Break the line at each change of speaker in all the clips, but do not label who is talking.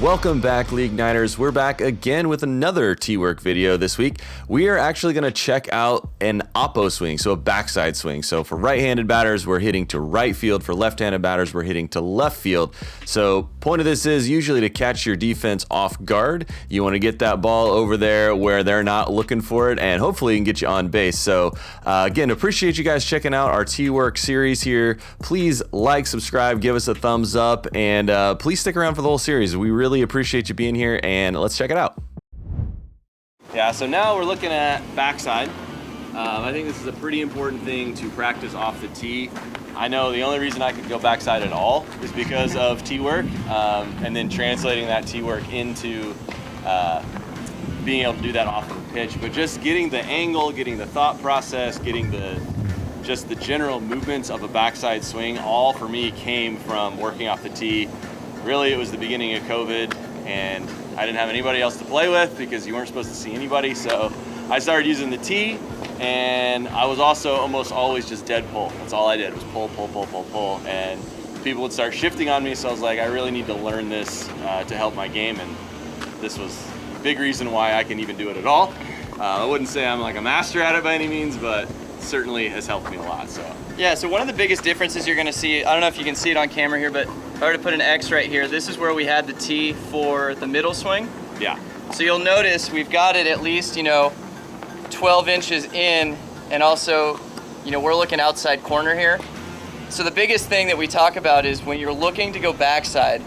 Welcome back, League Nighters. We're back again with another T-work video this week. We are actually going to check out an oppo swing, so a backside swing. So for right-handed batters, we're hitting to right field. For left-handed batters, we're hitting to left field. So point of this is usually to catch your defense off guard. You want to get that ball over there where they're not looking for it, and hopefully you can get you on base. So again, appreciate you guys checking out our T-work series here. Please like, subscribe, give us a thumbs up, and please stick around for the whole series. We really appreciate you being here, and let's check it out. Yeah, so now we're looking at backside. I think this is a pretty important thing to practice off the tee. I know the only reason I could go backside at all is because of T-work, and then translating that T-work into being able to do that off the pitch. But just getting the angle, getting the thought process, getting just the general movements of a backside swing, all for me came from working off the tee. Really, it was the beginning of COVID, and I didn't have anybody else to play with because you weren't supposed to see anybody. So I started using the tee, and I was also almost always just dead pull. That's all I did was pull, pull, pull, pull, pull. And people would start shifting on me, so I was like, I really need to learn this to help my game, and this was a big reason why I can even do it at all. I wouldn't say I'm like a master at it by any means, but certainly has helped me a lot. So
yeah, so one of the biggest differences you're going to see, I don't know if you can see it on camera here, but if I were to put an X right here, this is where we had the tee for the middle swing.
Yeah.
So you'll notice we've got it at least, 12 inches in, and also, we're looking outside corner here. So the biggest thing that we talk about is when you're looking to go backside,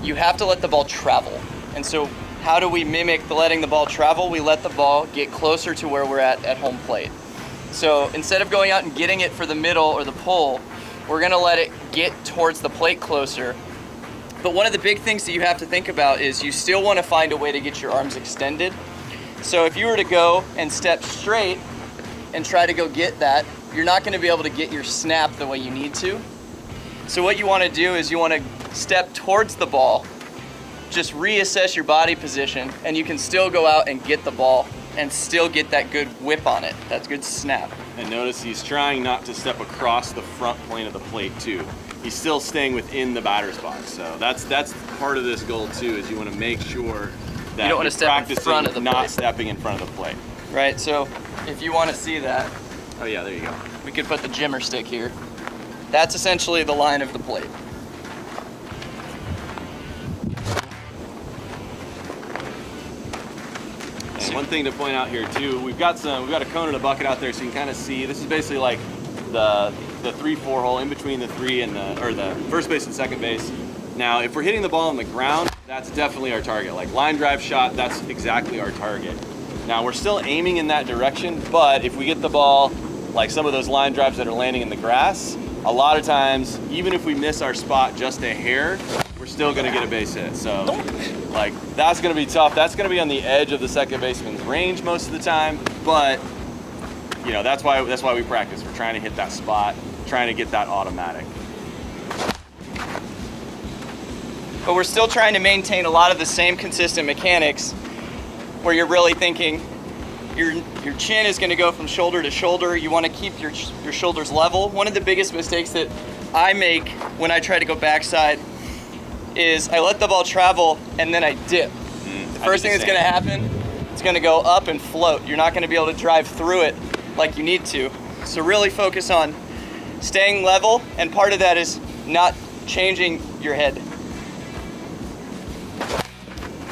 you have to let the ball travel. And so how do we mimic letting the ball travel? We let the ball get closer to where we're at home plate. So instead of going out and getting it for the middle or the pull, we're gonna let it get towards the plate closer. But one of the big things that you have to think about is you still wanna find a way to get your arms extended. So if you were to go and step straight and try to go get that, you're not gonna be able to get your snap the way you need to. So what you wanna do is you wanna step towards the ball, just reassess your body position, and you can still go out and get the ball and still get that good whip on it, that good snap.
And notice he's trying not to step across the front plane of the plate too. He's still staying within the batter's box. So that's part of this goal too, is you want to make sure that
you don't want to step in front of the
not
plate.
stepping in front of the plate.
Right, so if you want to see that,
oh yeah, there you go.
We could put the jimmer stick here. That's essentially the line of the plate.
And one thing to point out here too, we've got a cone and a bucket out there, so you can kind of see. This is basically like the 3-4 hole in between the the first base and second base. Now, if we're hitting the ball on the ground, that's definitely our target. Like line drive shot, that's exactly our target. Now we're still aiming in that direction, but if we get the ball like some of those line drives that are landing in the grass, a lot of times, even if we miss our spot just a hair, we're still gonna get a base hit. So like that's gonna be tough. That's gonna be on the edge of the second baseman's range most of the time, but that's why we practice. We're trying to hit that spot, trying to get that automatic.
But we're still trying to maintain a lot of the same consistent mechanics where you're really thinking your chin is going to go from shoulder to shoulder. You want to keep your shoulders level. One of the biggest mistakes that I make when I try to go backside is I let the ball travel and then I dip. The first thing that's going to happen, it's going to go up and float. You're not going to be able to drive through it like you need to. So really focus on staying level, and part of that is not changing your head.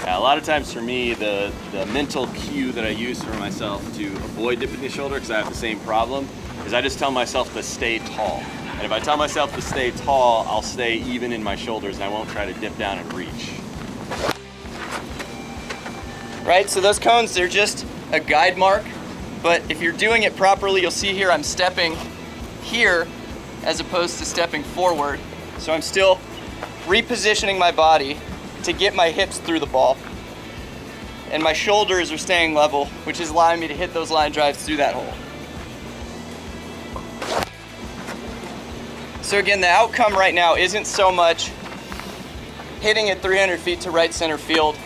Yeah, a lot of times for me, the mental cue that I use for myself to avoid dipping the shoulder, because I have the same problem, is I just tell myself to stay tall. And if I tell myself to stay tall, I'll stay even in my shoulders and I won't try to dip down and reach.
Right, so those cones, they're just a guide mark, but if you're doing it properly, you'll see here I'm stepping here as opposed to stepping forward. So I'm still repositioning my body to get my hips through the ball. And my shoulders are staying level, which is allowing me to hit those line drives through that hole. So again, the outcome right now isn't so much hitting it 300 feet to right center field.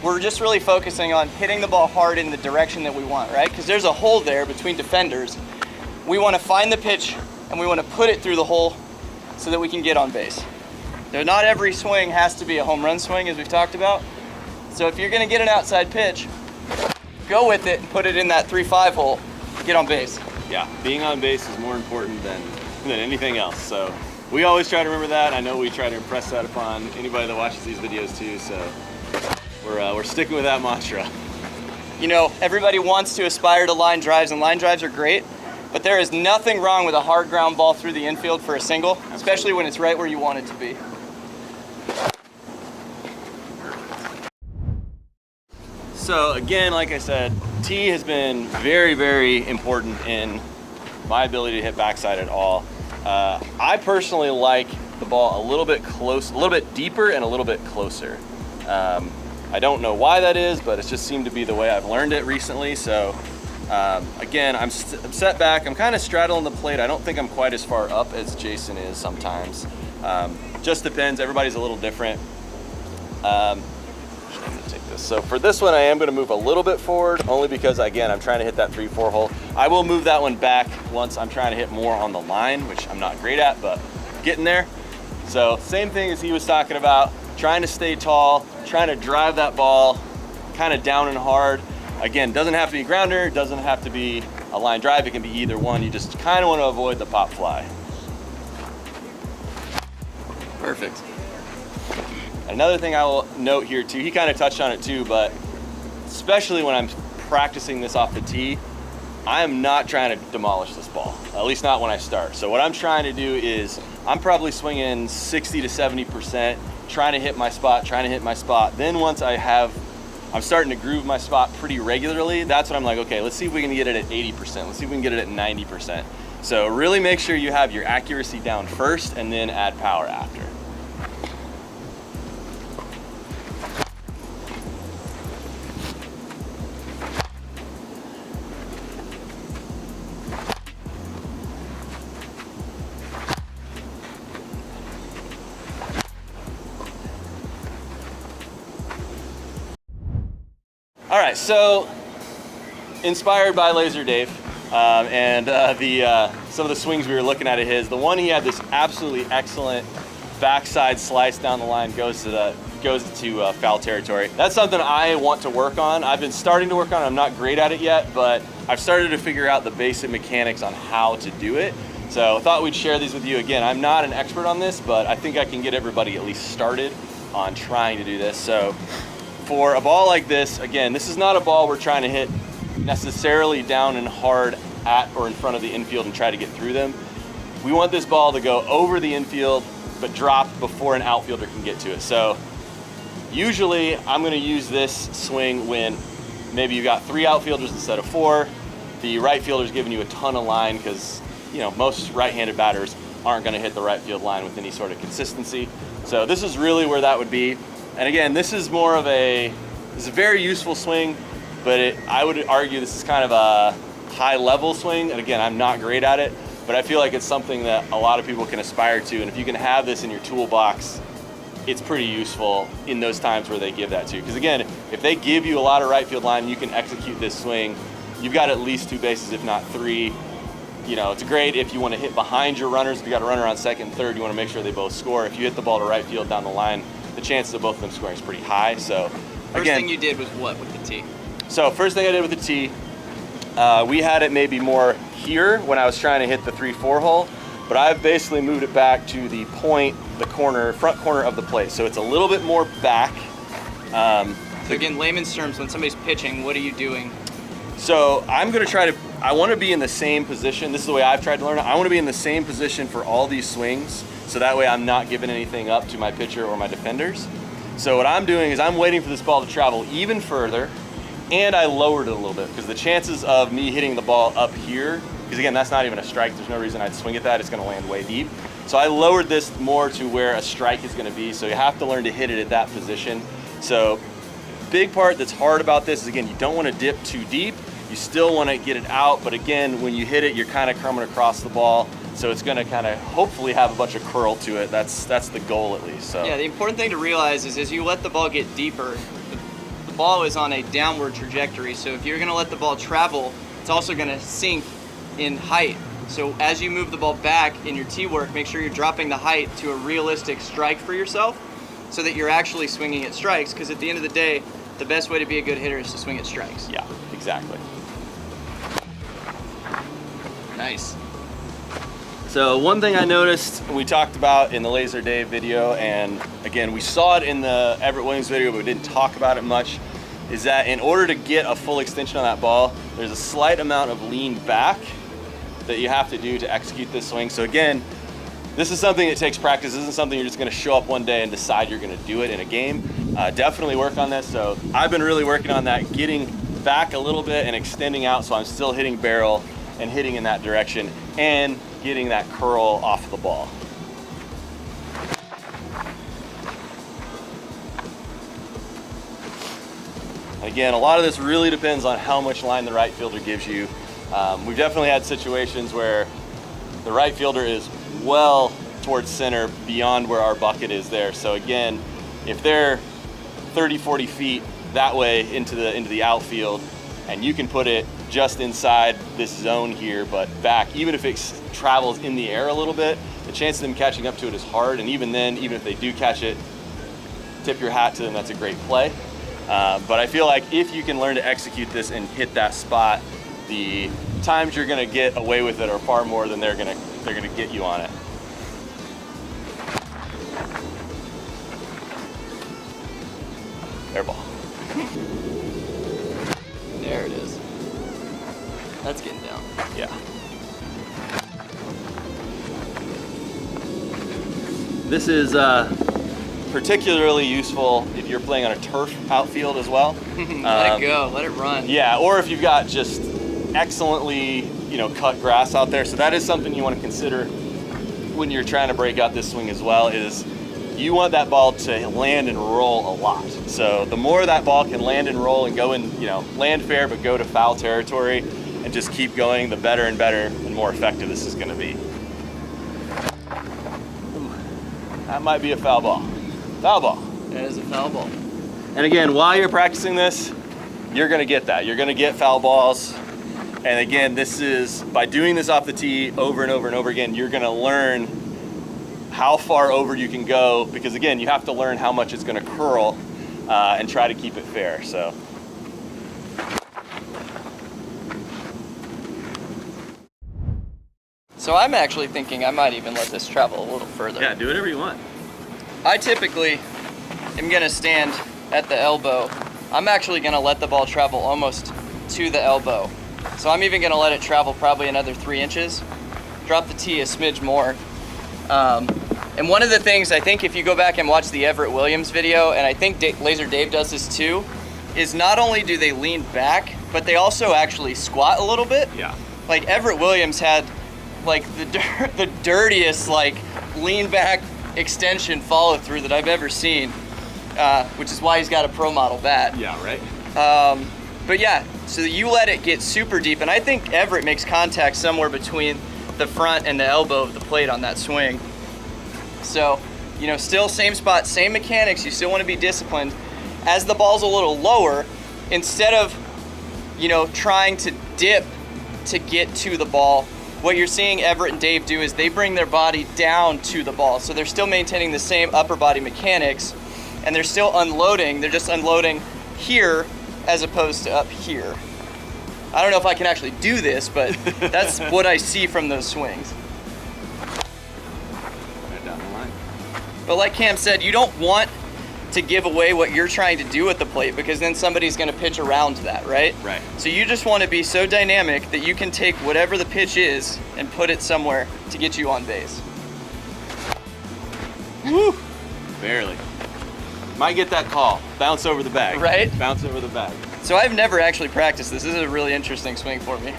We're just really focusing on hitting the ball hard in the direction that we want, right? Because there's a hole there between defenders. We want to find the pitch and we want to put it through the hole so that we can get on base. Not every swing has to be a home run swing, as we've talked about. So if you're gonna get an outside pitch, go with it and put it in that 3-5 hole, get on base.
Yeah, being on base is more important than anything else. So we always try to remember that. I know we try to impress that upon anybody that watches these videos too, so we're sticking with that mantra.
You know, everybody wants to aspire to line drives, and line drives are great, but there is nothing wrong with a hard ground ball through the infield for a single, especially when it's right where you want it to be.
So again, like I said, tee has been very, very important in my ability to hit backside at all. I personally like the ball a little bit close, a little bit deeper and a little bit closer. I don't know why that is, but it just seemed to be the way I've learned it recently. So again, I'm set back. I'm kind of straddling the plate. I don't think I'm quite as far up as Jason is sometimes. Just depends. Everybody's a little different. I'm gonna take this. So for this one, I am gonna move a little bit forward, only because again, I'm trying to hit that 3-4 hole. I will move that one back once I'm trying to hit more on the line, which I'm not great at, but getting there. So same thing as he was talking about, trying to stay tall, trying to drive that ball kind of down and hard. Again, doesn't have to be a grounder, doesn't have to be a line drive, it can be either one. You just kind of want to avoid the pop fly.
Perfect.
Another thing I will note here too, he kind of touched on it too, but especially when I'm practicing this off the tee, I am not trying to demolish this ball, at least not when I start. So what I'm trying to do is, I'm probably swinging 60 to 70%, trying to hit my spot, Then once I'm starting to groove my spot pretty regularly, that's when I'm like, okay, let's see if we can get it at 80%. Let's see if we can get it at 90%. So really make sure you have your accuracy down first and then add power after. All right, so inspired by Laser Dave and some of the swings we were looking at of his, the one he had this absolutely excellent backside slice down the line goes to foul territory. That's something I want to work on. I've been starting to work on it. I'm not great at it yet, but I've started to figure out the basic mechanics on how to do it. So I thought we'd share these with you. Again, I'm not an expert on this, but I think I can get everybody at least started on trying to do this. So for a ball like this, again, this is not a ball we're trying to hit necessarily down and hard at or in front of the infield and try to get through them. We want this ball to go over the infield, but drop before an outfielder can get to it. So usually I'm gonna use this swing when maybe you got 3 outfielders instead of 4. The right fielder's giving you a ton of line because, you know, most right-handed batters aren't gonna hit the right field line with any sort of consistency. So this is really where that would be. And again, this is more of a very useful swing, but I would argue this is kind of a high level swing. And again, I'm not great at it, but I feel like it's something that a lot of people can aspire to. And if you can have this in your toolbox, it's pretty useful in those times where they give that to you. Because again, if they give you a lot of right field line, you can execute this swing. You've got at least 2 bases, if not 3. You know, it's great if you want to hit behind your runners. If you got a runner on second, third, you want to make sure they both score. If you hit the ball to right field down the line, the chances of both of them scoring is pretty high. So
First thing you did was what with the tee?
So first thing I did with the tee, we had it maybe more here when I was trying to hit the 3-4 hole, but I've basically moved it back to the point, the corner, front corner of the plate. So it's a little bit more back.
So again, layman's terms, when somebody's pitching, what are you doing?
So I'm gonna I wanna be in the same position. This is the way I've tried to learn it. I wanna be in the same position for all these swings, so that way I'm not giving anything up to my pitcher or my defenders. So what I'm doing is I'm waiting for this ball to travel even further, and I lowered it a little bit because the chances of me hitting the ball up here, because again, that's not even a strike, there's no reason I'd swing at that, it's gonna land way deep. So I lowered this more to where a strike is gonna be, so you have to learn to hit it at that position. So big part that's hard about this is, again, you don't wanna dip too deep, you still wanna get it out, but again, when you hit it, you're kinda coming across the ball, so it's gonna kinda hopefully have a bunch of curl to it. That's the goal at least. So.
Yeah, the important thing to realize is as you let the ball get deeper, the ball is on a downward trajectory, so if you're gonna let the ball travel, it's also gonna sink in height So as you move the ball back in your tee work, make sure you're dropping the height to a realistic strike for yourself so that you're actually swinging at strikes, because at the end of the day, the best way to be a good hitter is to swing at strikes.
Yeah, exactly.
Nice.
So one thing I noticed we talked about in the Laser Dave video, and again, we saw it in the Everett Williams video, but we didn't talk about it much, is that in order to get a full extension on that ball, there's a slight amount of lean back that you have to do to execute this swing. So again, this is something that takes practice. This isn't something you're just gonna show up one day and decide you're gonna do it in a game. Definitely work on this. So I've been really working on that, getting back a little bit and extending out so I'm still hitting barrel and hitting in that direction and getting that curl off the ball. Again, a lot of this really depends on how much line the right fielder gives you. We've definitely had situations where the right fielder is well towards center beyond where our bucket is there. So again, if they're 30, 40 feet that way into the outfield, and you can put it just inside this zone here, but back, even if it travels in the air a little bit, the chance of them catching up to it is hard. And even then, even if they do catch it, tip your hat to them, that's a great play. But I feel like if you can learn to execute this and hit that spot, the times you're gonna get away with it are far more than they're gonna get you on it. Air ball.
There it is. That's getting down.
Yeah. This is particularly useful if you're playing on a turf outfield as well.
Let it go, let it run.
Yeah, or if you've got just excellently, cut grass out there. So that is something you want to consider when you're trying to break out this swing as well, is you want that ball to land and roll a lot. So the more that ball can land and roll and go in, land fair but go to foul territory and just keep going, the better and better and more effective this is going to be. Ooh, that might be a foul ball. Foul ball.
That is a foul ball.
And again, while you're practicing this, you're going to get that. You're going to get foul balls. And again, this is, by doing this off the tee over and over and over again, you're going to learn how far over you can go, because again, you have to learn how much it's going to curl and try to keep it fair. So
I'm actually thinking I might even let this travel a little further.
yeah, do whatever you want.
I typically am gonna stand at the elbow. I'm actually gonna let the ball travel almost to the elbow. So I'm even gonna let it travel probably another 3 inches. Drop the tee a smidge more. And one of the things, I think if you go back and watch the Everett Williams video, and I think Laser Dave does this too, is not only do they lean back, but they also actually squat a little bit.
Yeah.
Like Everett Williams had like the dirtiest like lean back extension follow through that I've ever seen, which is why he's got a pro model bat.
Yeah, right.
But yeah, so you let it get super deep, and I think Everett makes contact somewhere between the front and the elbow of the plate on that swing. So, still same spot, same mechanics, you still want to be disciplined. As the ball's a little lower, instead of, trying to dip to get to the ball, what you're seeing Everett and Dave do is they bring their body down to the ball. So they're still maintaining the same upper body mechanics, and they're still unloading. They're just unloading here as opposed to up here. I don't know if I can actually do this, but that's what I see from those swings.
Right down the line.
But like Cam said, you don't want to give away what you're trying to do at the plate, because then somebody's going to pitch around that, right?
Right.
So you just want to be so dynamic that you can take whatever the pitch is and put it somewhere to get you on base.
Woo! Barely. Might get that call. Bounce over the bag.
Right?
Bounce over the bag.
So I've never actually practiced this. This is a really interesting swing for me.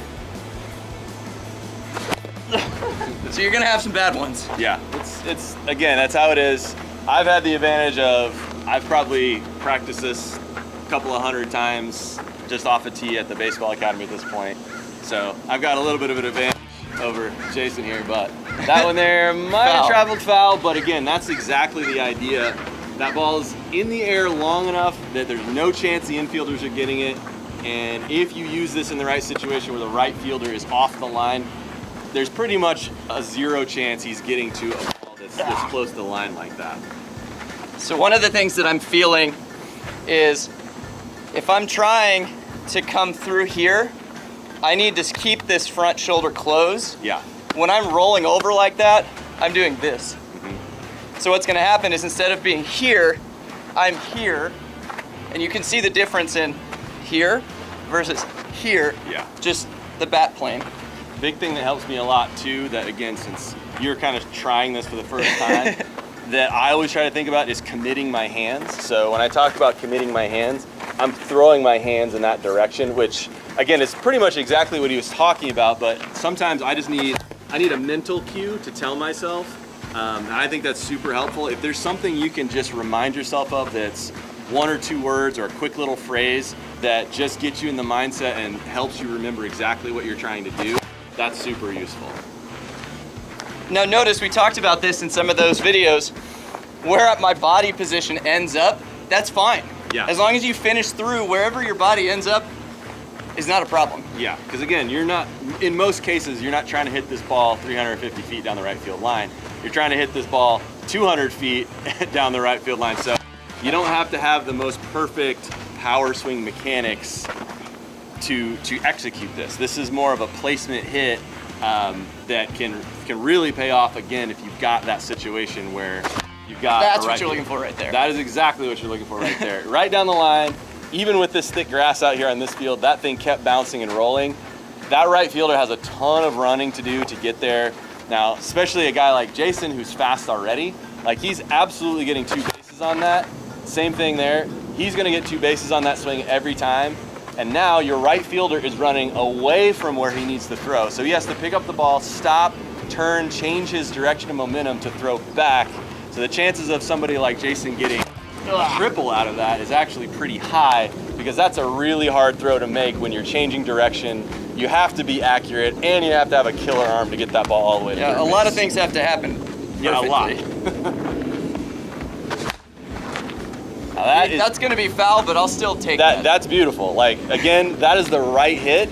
So you're gonna have some bad ones.
Yeah, it's again, that's how it is. I've had the advantage of, I've probably practiced this a couple of 100 times just off a tee at the baseball academy at this point. So I've got a little bit of an advantage over Jason here, but that one there might have traveled foul, but again, that's exactly the idea. That ball is in the air long enough that there's no chance the infielders are getting it. And if you use this in the right situation where the right fielder is off the line, there's pretty much a 0 chance he's getting to a ball that's this close to the line like that.
So one of the things that I'm feeling is if I'm trying to come through here, I need to keep this front shoulder closed.
Yeah.
When I'm rolling over like that, I'm doing this. So what's gonna happen is instead of being here, I'm here, and you can see the difference in here versus here, just the bat plane.
Big thing that helps me a lot too, that again, since you're kind of trying this for the first time, that I always try to think about is committing my hands. So when I talk about committing my hands, I'm throwing my hands in that direction, which again is pretty much exactly what he was talking about, but sometimes I need a mental cue to tell myself, and I think that's super helpful. If there's something you can just remind yourself of that's 1 or 2 words or a quick little phrase that just gets you in the mindset and helps you remember exactly what you're trying to do, that's super useful.
Now notice we talked about this in some of those videos, where my body position ends up, that's fine.
Yeah.
As long as you finish through wherever your body ends up is not a problem.
Yeah, because again, in most cases, you're not trying to hit this ball 350 feet down the right field line. You're trying to hit this ball 200 feet down the right field line. So you don't have to have the most perfect power swing mechanics to execute this. This is more of a placement hit that can really pay off again if you've got that situation where you've got
that's what you're looking for right there.
That is exactly what you're looking for right there. Right down the line, even with this thick grass out here on this field, that thing kept bouncing and rolling. That right fielder has a ton of running to do to get there. Now, especially a guy like Jason who's fast already, like he's absolutely getting 2 bases on that. Same thing there. He's gonna get 2 bases on that swing every time. And now your right fielder is running away from where he needs to throw. So he has to pick up the ball, stop, turn, change his direction and momentum to throw back. So the chances of somebody like Jason getting a triple out of that is actually pretty high, because that's a really hard throw to make when you're changing direction. You have to be accurate and you have to have a killer arm to get that ball all the way to
a lot of things have to happen perfectly.
Yeah, a lot.
That's gonna be foul, but I'll still take that.
That's beautiful. Like, again, that is the right hit.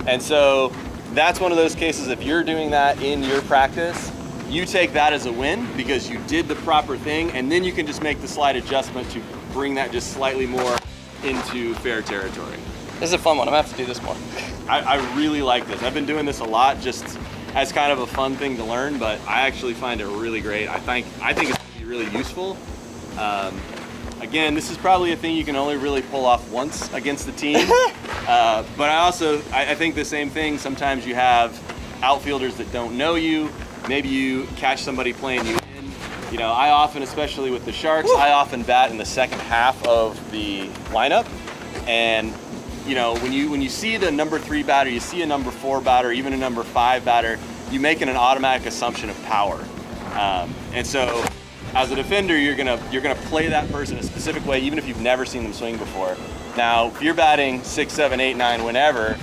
And so that's one of those cases, if you're doing that in your practice, you take that as a win because you did the proper thing, and then you can just make the slight adjustment to bring that just slightly more into fair territory.
This is a fun one. I'm gonna have to do this more.
I really like this. I've been doing this a lot just as kind of a fun thing to learn, but I actually find it really great. I think it's gonna be really useful. Again, this is probably a thing you can only really pull off once against the team. But I think the same thing, sometimes you have outfielders that don't know you. Maybe you catch somebody playing you in. You know, I often, especially with the Sharks, I often bat in the second half of the lineup. And you know, when you see the number 3 batter, you see a number 4 batter, even a number 5 batter, you make an automatic assumption of power. And so as a defender, you're gonna play that person a specific way, even if you've never seen them swing before. Now, if you're batting 6, 7, 8, 9, whenever,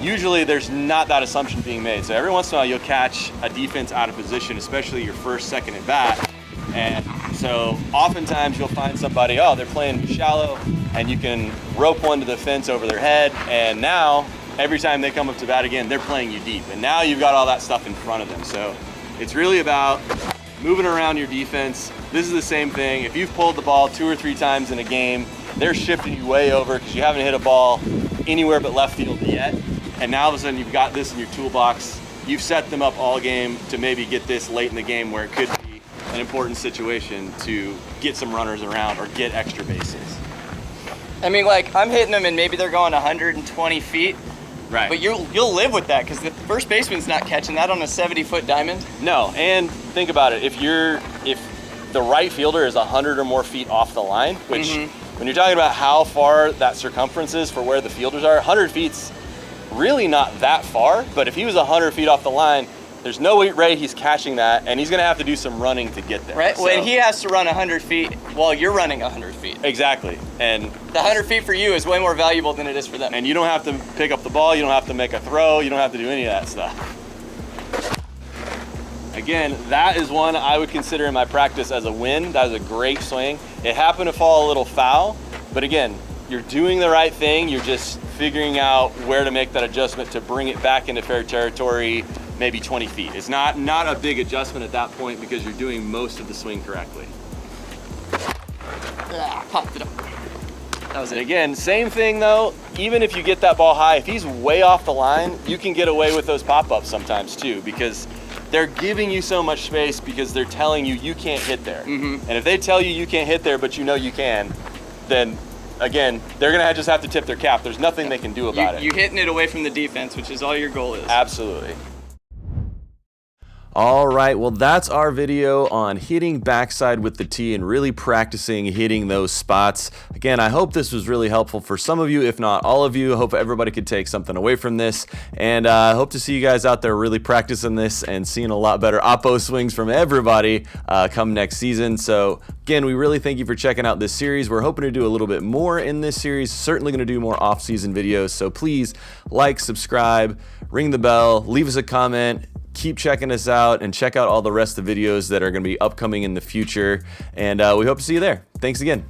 usually there's not that assumption being made. So every once in a while, you'll catch a defense out of position, especially your first, second at bat. And so oftentimes you'll find somebody, oh, they're playing shallow, and you can rope one to the fence over their head. And now, every time they come up to bat again, they're playing you deep. And now you've got all that stuff in front of them. So it's really about moving around your defense. This is the same thing. If you've pulled the ball 2 or 3 times in a game, they're shifting you way over because you haven't hit a ball anywhere but left field yet. And now all of a sudden you've got this in your toolbox. You've set them up all game to maybe get this late in the game where it could be an important situation to get some runners around or get extra bases.
I mean, like, I'm hitting them and maybe they're going 120 feet.
Right.
But you'll live with that because the first baseman's not catching that on a 70-foot diamond.
No, and think about it. If the right fielder is 100 or more feet off the line, which when you're talking about how far that circumference is for where the fielders are, 100 feet's really not that far. But if he was 100 feet off the line, there's no way he's catching that, and he's going to have to do some running to get there.
Right.
So,
When he has to run 100 feet while you're running 100 feet.
Exactly. And
the 100 feet for you is way more valuable than it is for them.
And you don't have to pick up the ball. You don't have to make a throw. You don't have to do any of that stuff. Again, that is one I would consider in my practice as a win. That is a great swing. It happened to fall a little foul, but again, you're doing the right thing. You're just figuring out where to make that adjustment to bring it back into fair territory maybe 20 feet. It's not a big adjustment at that point because you're doing most of the swing correctly.
Popped it up. That was
And
it.
again, same thing though, even if you get that ball high, if he's way off the line, you can get away with those pop-ups sometimes too, because they're giving you so much space because they're telling you you can't hit there. And if they tell you you can't hit there, but you know you can, then again, they're gonna just have to tip their cap. There's nothing they can do about it.
You're hitting it away from the defense, which is all your goal is.
Absolutely. All right, well, that's our video on hitting backside with the tee and really practicing hitting those spots. Again, I hope this was really helpful for some of you, if not all of you. I hope everybody could take something away from this. And I hope to see you guys out there really practicing this and seeing a lot better oppo swings from everybody come next season. So again, we really thank you for checking out this series. We're hoping to do a little bit more in this series. Certainly going to do more off-season videos. So please like, subscribe, ring the bell, leave us a comment. Keep checking us out and check out all the rest of the videos that are going to be upcoming in the future. And we hope to see you there. Thanks again.